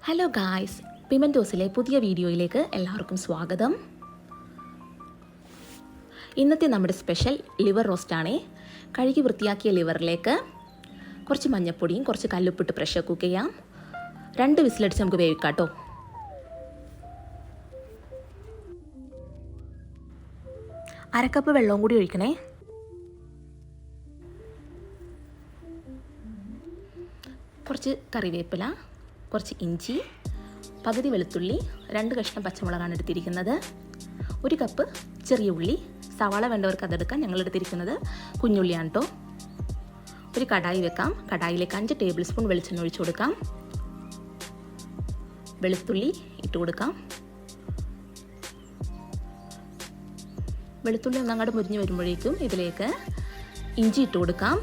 Hello guys, പിമെൻറ്റോസിലെ പുതിയ വീഡിയോയിലേക്ക് എല്ലാവർക്കും സ്വാഗതം. ഇന്നത്തെ നമ്മുടെ സ്പെഷ്യൽ ലിവർ റോസ്റ്റാണേ. കഴുകി വൃത്തിയാക്കിയ ലിവറിലേക്ക് കുറച്ച് മഞ്ഞൾപ്പൊടിയും കുറച്ച് കല്ലുപ്പിട്ട് പ്രഷർ കുക്ക് ചെയ്യാം. 2 വിസിലടിച്ച് നമുക്ക് വേവിക്കാം കേട്ടോ. അരക്കപ്പ് വെള്ളവും കൂടി ഒഴിക്കണേ. കുറച്ച് കറിവേപ്പില, കുറച്ച് ഇഞ്ചി, പകുതി വെളുത്തുള്ളി, 2 കഷ്ണം പച്ചമുളകാണ് എടുത്തിരിക്കുന്നത്. 1 കപ്പ് ചെറിയ ഉള്ളി, സവാള വേണ്ടവർക്ക് അതെടുക്കാം. ഞങ്ങൾ എടുത്തിരിക്കുന്നത് കുഞ്ഞുള്ളിയാണ് കേട്ടോ. ഒരു കടായി വെക്കാം. കടായിലേക്ക് 5 ടേബിൾ സ്പൂൺ വെളിച്ചെണ്ണ ഒഴിച്ചു കൊടുക്കാം. വെളുത്തുള്ളി ഇട്ട് കൊടുക്കാം. വെളുത്തുള്ളി ഒന്നങ്ങോട്ട് മുരിഞ്ഞ് വരുമ്പോഴേക്കും ഇതിലേക്ക് ഇഞ്ചി ഇട്ട് കൊടുക്കാം.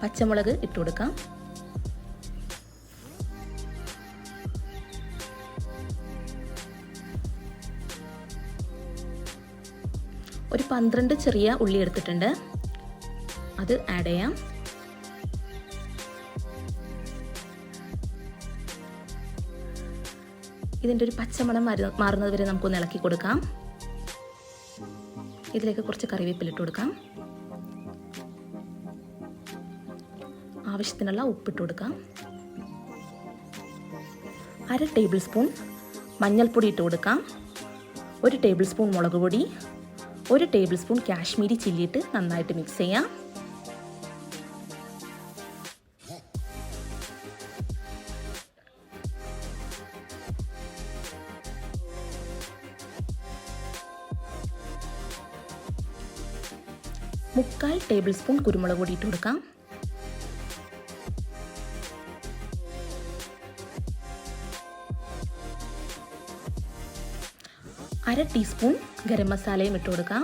പച്ചമുളക് ഇട്ട് കൊടുക്കാം. ഒരു 12 ചെറിയ ഉള്ളി എടുത്തിട്ടുണ്ട്, അത് ആഡ് ചെയ്യാം. ഇതിൻ്റെ ഒരു പച്ചമണം മാറുന്നത് വരെ നമുക്കൊന്ന് ഇളക്കി കൊടുക്കാം. ഇതിലേക്ക് കുറച്ച് കറിവേപ്പില ഇട്ട് കൊടുക്കാം. ആവശ്യത്തിനുള്ള ഉപ്പിട്ട് കൊടുക്കാം. 1/2 ടേബിൾ സ്പൂൺ മഞ്ഞൾപ്പൊടി ഇട്ട് കൊടുക്കാം. 1 ടേബിൾ സ്പൂൺ മുളക് പൊടി, 1 ടേബിൾ സ്പൂൺ കാശ്മീരി ചില്ലി ഇട്ട് നന്നായിട്ട് മിക്സ് ചെയ്യാം. മുക്കാൽ ടേബിൾ സ്പൂൺ കുരുമുളക് പൊടി ഇട്ട് കൊടുക്കാം. അര ടീസ്പൂൺ ഗരം മസാലയും ഇട്ട് കൊടുക്കാം.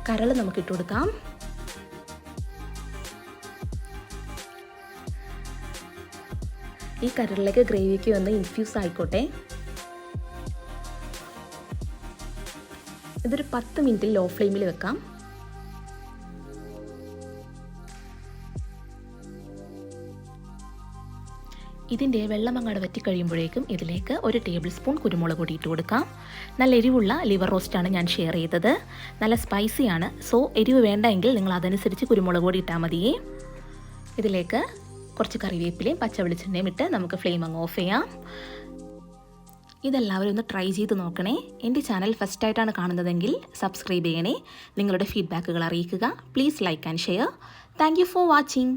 കരൾ നമുക്ക് ഇട്ട് കൊടുക്കാം. ഈ കരളിലേക്ക് ഗ്രേവിക്ക് ഒന്ന് ഇൻഫ്യൂസ് ആയിക്കോട്ടെ. ഇതൊരു 10 മിനിറ്റ് ലോ ഫ്ലെയിമിൽ വെക്കാം. ഇതിൻ്റെ വെള്ളം അങ്ങോട്ട് വറ്റി കഴിയുമ്പോഴേക്കും ഇതിലേക്ക് 1 ടേബിൾ സ്പൂൺ കുരുമുളക് പൊടി ഇട്ട് കൊടുക്കാം. നല്ല എരിവുള്ള ലിവർ റോസ്റ്റാണ് ഞാൻ ഷെയർ ചെയ്തത്. നല്ല സ്പൈസിയാണ്. സോ എരിവ് വേണ്ടെങ്കിൽ നിങ്ങൾ അതനുസരിച്ച് കുരുമുളക് പൊടി ഇട്ടാൽ മതിയേ. ഇതിലേക്ക് കുറച്ച് കറിവേപ്പിലയും പച്ച വെളിച്ചെണ്ണയും ഇട്ട് നമുക്ക് ഫ്ലെയിം അങ്ങ് ഓഫ് ചെയ്യാം. ഇതെല്ലാവരും ഒന്ന് ട്രൈ ചെയ്ത് നോക്കണേ. എൻ്റെ ചാനൽ ഫസ്റ്റായിട്ടാണ് കാണുന്നതെങ്കിൽ സബ്സ്ക്രൈബ് ചെയ്യണേ. നിങ്ങളുടെ ഫീഡ്ബാക്കുകൾ അറിയിക്കുക. Please like and share. Thank you for watching.